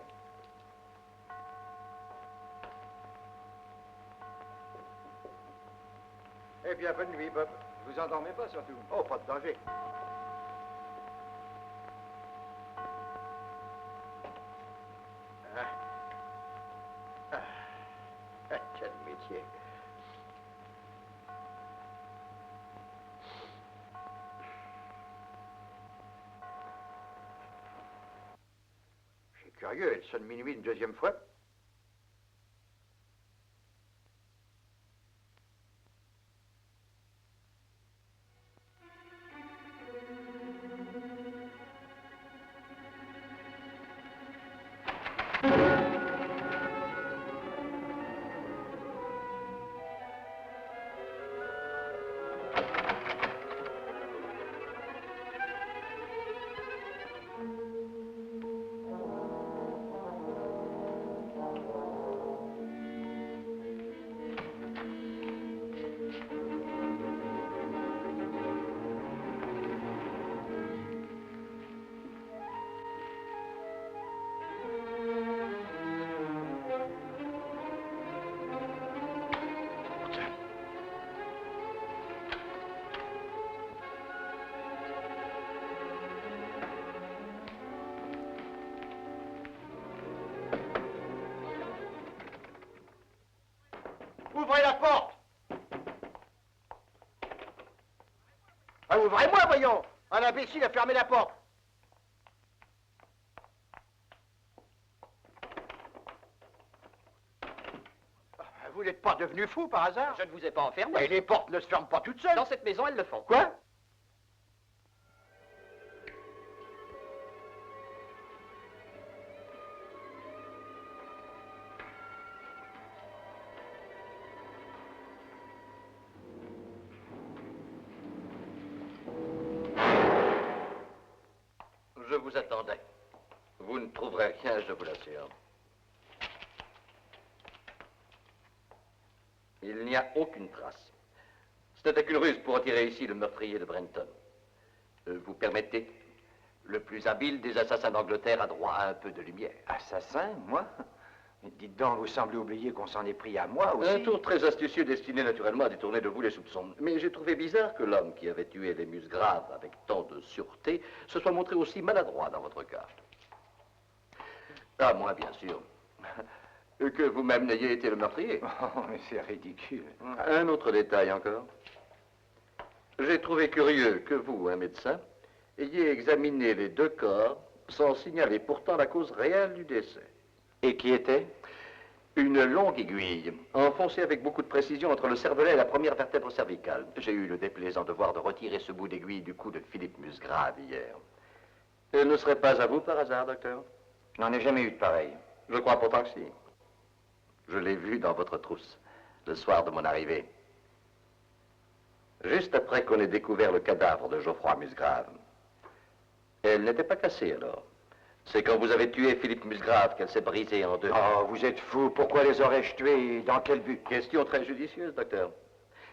Eh bien, bonne nuit, Bob. Vous endormez pas, surtout. Oh, pas de danger. Quel métier. C'est curieux, elle sonne minuit une deuxième fois. Ouvrez la porte! Ah, ouvrez-moi, voyons! Un imbécile a fermé la porte! Vous n'êtes pas devenu fou par hasard? Je ne vous ai pas enfermé. Mais les portes ne se ferment pas toutes seules! Dans cette maison, elles le font. Quoi? Je vous attendais. Vous ne trouverez rien, je vous l'assure. Il n'y a aucune trace. Ce n'était qu'une ruse pour attirer ici le meurtrier de Brenton. Vous permettez? Le plus habile des assassins d'Angleterre a droit à un peu de lumière. Assassin, moi? Dites donc, vous semblez oublier qu'on s'en est pris à moi aussi. Un tour très astucieux destiné naturellement à détourner de vous les soupçons. Mais j'ai trouvé bizarre que l'homme qui avait tué les Musgraves avec tant de sûreté se soit montré aussi maladroit dans votre cas. À moins, bien sûr, que vous-même n'ayez été le meurtrier. Oh, mais c'est ridicule. Un autre détail encore. J'ai trouvé curieux que vous, un médecin, ayez examiné les deux corps sans signaler pourtant la cause réelle du décès. Et qui était? Une longue aiguille, enfoncée avec beaucoup de précision entre le cervelet et la première vertèbre cervicale. J'ai eu le déplaisant devoir de retirer ce bout d'aiguille du cou de Philippe Musgrave hier. Elle ne serait pas à vous par hasard, docteur? Je n'en ai jamais eu de pareil. Je crois pourtant que si. Je l'ai vue dans votre trousse, le soir de mon arrivée. Juste après qu'on ait découvert le cadavre de Geoffroy Musgrave. Elle n'était pas cassée alors. C'est quand vous avez tué Philippe Musgrave qu'elle s'est brisée en deux. Oh, vous êtes fou. Pourquoi les aurais-je tués et dans quel but? Question très judicieuse, docteur.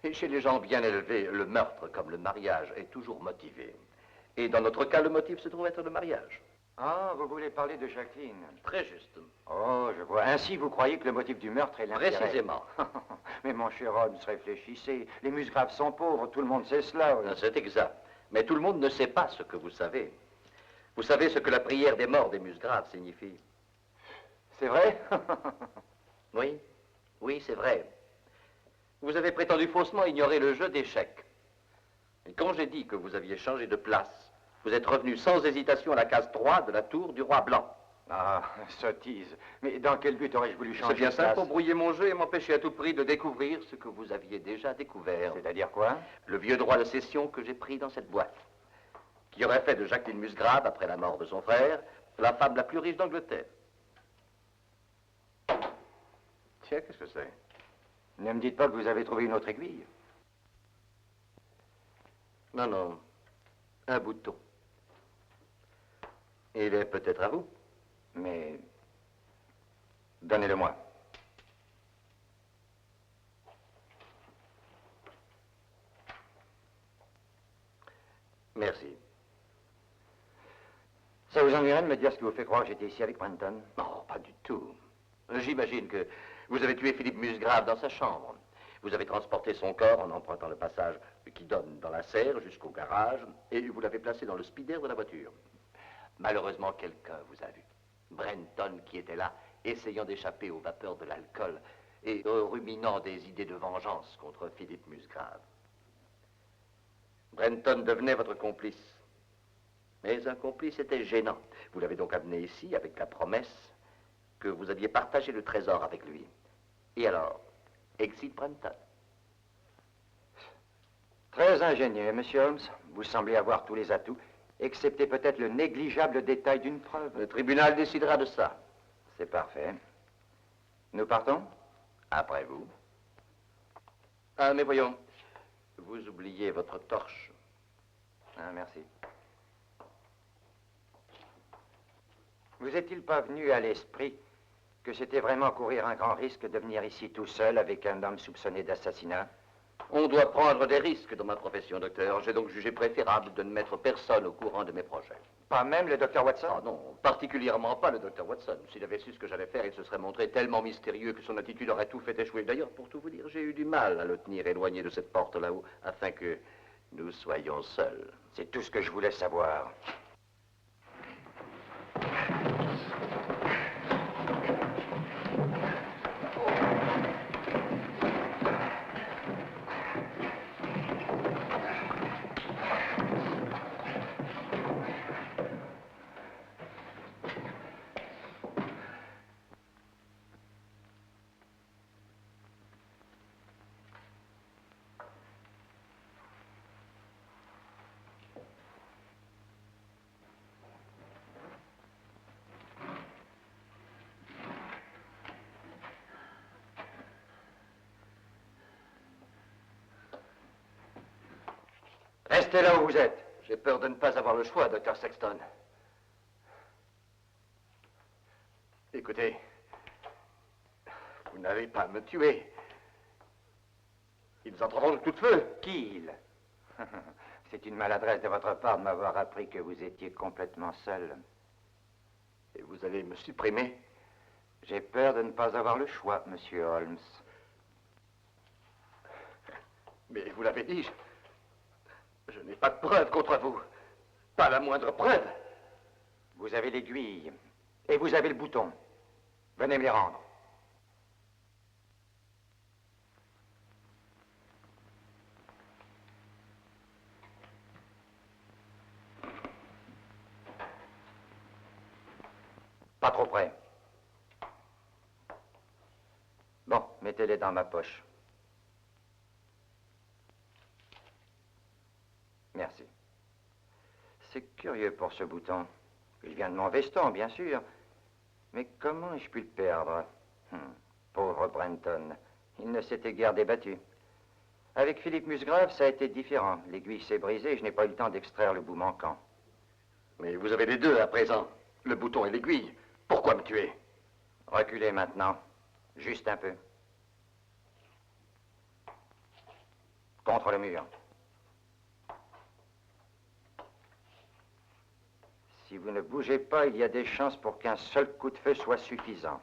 Et chez les gens bien élevés, le meurtre, comme le mariage, est toujours motivé. Et dans notre cas, le motif se trouve être le mariage. Ah, vous voulez parler de Jacqueline? Très juste. Oh, je vois. Ainsi, vous croyez que le motif du meurtre est l'intérêt? Précisément. Mais mon cher Holmes, réfléchissez. Les Musgraves sont pauvres, tout le monde sait cela. Oui. C'est exact. Mais tout le monde ne sait pas ce que vous savez. Vous savez ce que la prière des morts des Musgraves signifie? C'est vrai? Oui, oui, c'est vrai. Vous avez prétendu faussement ignorer le jeu d'échecs. Et quand j'ai dit que vous aviez changé de place, vous êtes revenu sans hésitation à la case 3 de la tour du roi blanc. Ah, sottise. Mais dans quel but aurais-je voulu changer C'est bien de ça, place? pour brouiller mon jeu et m'empêcher à tout prix de découvrir ce que vous aviez déjà découvert. C'est-à-dire quoi? Le vieux droit de cession que j'ai pris dans cette boîte, qui aurait fait de Jacqueline Musgrave, après la mort de son frère, la femme la plus riche d'Angleterre. Tiens, qu'est-ce que c'est? Ne me dites pas que vous avez trouvé une autre aiguille. Non, non. Un bouton. Il est peut-être à vous. Mais... donnez-le-moi. Merci. Ça vous ennuierait de me dire ce qui vous fait croire que j'étais ici avec Brenton? Non, pas du tout. J'imagine que vous avez tué Philippe Musgrave dans sa chambre. Vous avez transporté son corps en empruntant le passage qui donne dans la serre jusqu'au garage et vous l'avez placé dans le speeder de la voiture. Malheureusement, quelqu'un vous a vu. Brenton qui était là, essayant d'échapper aux vapeurs de l'alcool et ruminant des idées de vengeance contre Philippe Musgrave. Brenton devenait votre complice. Mais un complice était gênant. Vous l'avez donc amené ici avec la promesse que vous alliez partager le trésor avec lui. Et alors, exit Brenton. Très ingénieux, monsieur Holmes. Vous semblez avoir tous les atouts, excepté peut-être le négligeable détail d'une preuve. Le tribunal décidera de ça. C'est parfait. Nous partons? Après vous. Ah, mais voyons, vous oubliez votre torche. Ah, merci. Vous est-il pas venu à l'esprit que c'était vraiment courir un grand risque de venir ici tout seul avec un homme soupçonné d'assassinat? On doit prendre des risques dans ma profession, docteur. J'ai donc jugé préférable de ne mettre personne au courant de mes projets. Pas même le docteur Watson? Ah non, particulièrement pas le docteur Watson. S'il avait su ce que j'allais faire, il se serait montré tellement mystérieux que son attitude aurait tout fait échouer. D'ailleurs, pour tout vous dire, j'ai eu du mal à le tenir éloigné de cette porte là-haut, afin que nous soyons seuls. C'est tout ce que je voulais savoir. Restez là où vous êtes. J'ai peur de ne pas avoir le choix, docteur Sexton. Écoutez, vous n'allez pas me tuer. Ils entreront de tout feu. Qui ils? C'est une maladresse de votre part de m'avoir appris que vous étiez complètement seul. Et vous allez me supprimer? J'ai peur de ne pas avoir le choix, monsieur Holmes. Mais vous l'avez dit, je n'ai pas de preuve contre vous. Pas la moindre preuve. Vous avez l'aiguille et vous avez le bouton. Venez me les rendre. Pas trop près. Bon, mettez-les dans ma poche. Merci. C'est curieux pour ce bouton. Il vient de mon veston, bien sûr. Mais comment ai-je pu le perdre? Pauvre Brenton. Il ne s'était guère débattu. Avec Philippe Musgrave, ça a été différent. L'aiguille s'est brisée et je n'ai pas eu le temps d'extraire le bout manquant. Mais vous avez les deux à présent, le bouton et l'aiguille. Pourquoi me tuer? Reculez maintenant. Juste un peu. Contre le mur. Si vous ne bougez pas, il y a des chances pour qu'un seul coup de feu soit suffisant.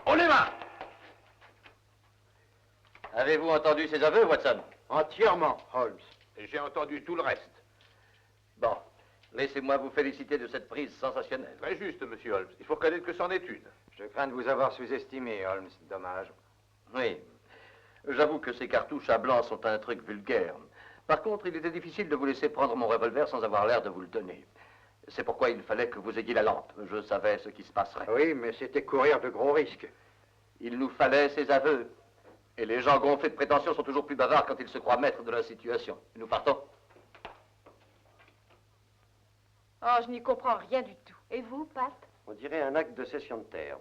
On les mains! Avez-vous entendu ses aveux, Watson? Entièrement, Holmes. Et j'ai entendu tout le reste. Bon. Laissez-moi vous féliciter de cette prise sensationnelle. Très juste, monsieur Holmes. Il faut reconnaître que c'en est une. Je crains de vous avoir sous-estimé, Holmes. Dommage. Oui. J'avoue que ces cartouches à blanc sont un truc vulgaire. Par contre, il était difficile de vous laisser prendre mon revolver sans avoir l'air de vous le donner. C'est pourquoi il fallait que vous ayez la lampe. Je savais ce qui se passerait. Oui, mais c'était courir de gros risques. Il nous fallait ses aveux. Et les gens gonflés de prétention sont toujours plus bavards quand ils se croient maîtres de la situation. Nous partons. Oh, je n'y comprends rien du tout. Et vous, Pat? On dirait un acte de cession de terre.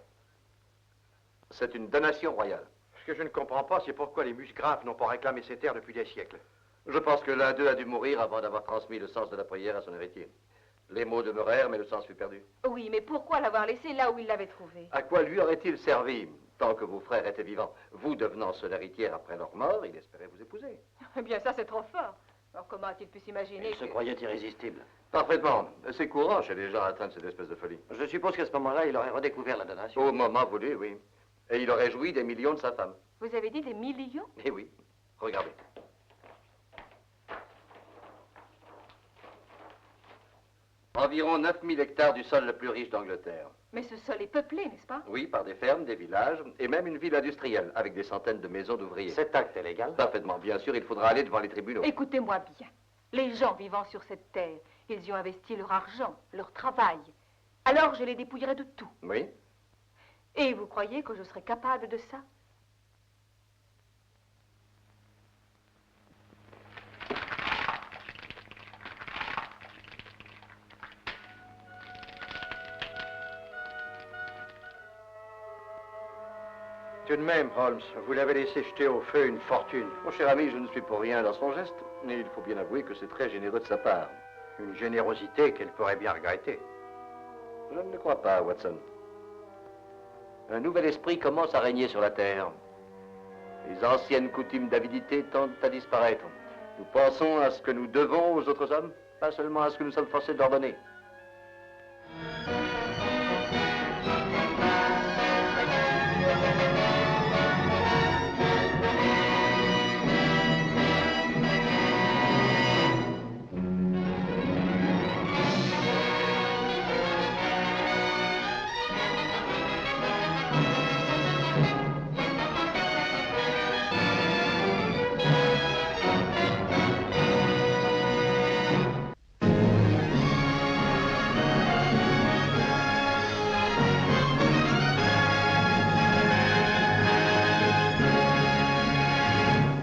C'est une donation royale. Ce que je ne comprends pas, c'est pourquoi les musgraves n'ont pas réclamé ces terres depuis des siècles. Je pense que l'un d'eux a dû mourir avant d'avoir transmis le sens de la prière à son héritier. Les mots demeurèrent, mais le sens fut perdu. Oui, mais pourquoi l'avoir laissé là où il l'avait trouvé? À quoi lui aurait-il servi, tant que vos frères étaient vivants? Vous devenant seule héritière après leur mort, il espérait vous épouser. Eh bien, ça, c'est trop fort. Alors, comment a-t-il pu s'imaginer Il se croyait irrésistible. Parfaitement. C'est courant chez les gens atteints de cette espèce de folie. Je suppose qu'à ce moment-là, il aurait redécouvert la donation. Au moment voulu, oui. Et il aurait joui des millions de sa femme. Vous avez dit des millions? Eh oui. Regardez. Environ 9000 hectares du sol le plus riche d'Angleterre. Mais ce sol est peuplé, n'est-ce pas? Oui, par des fermes, des villages, et même une ville industrielle, avec des centaines de maisons d'ouvriers. Cet acte est légal? Parfaitement. Bien sûr, il faudra aller devant les tribunaux. Écoutez-moi bien. Les gens vivant sur cette terre, ils y ont investi leur argent, leur travail. Alors je les dépouillerai de tout. Oui. Et vous croyez que je serais capable de ça? Tout de même, Holmes, vous l'avez laissé jeter au feu une fortune. Mon cher ami, je ne suis pour rien dans son geste, mais il faut bien avouer que c'est très généreux de sa part. Une générosité qu'elle pourrait bien regretter. Je ne le crois pas, Watson. Un nouvel esprit commence à régner sur la Terre. Les anciennes coutumes d'avidité tendent à disparaître. Nous pensons à ce que nous devons aux autres hommes, pas seulement à ce que nous sommes forcés de leur donner.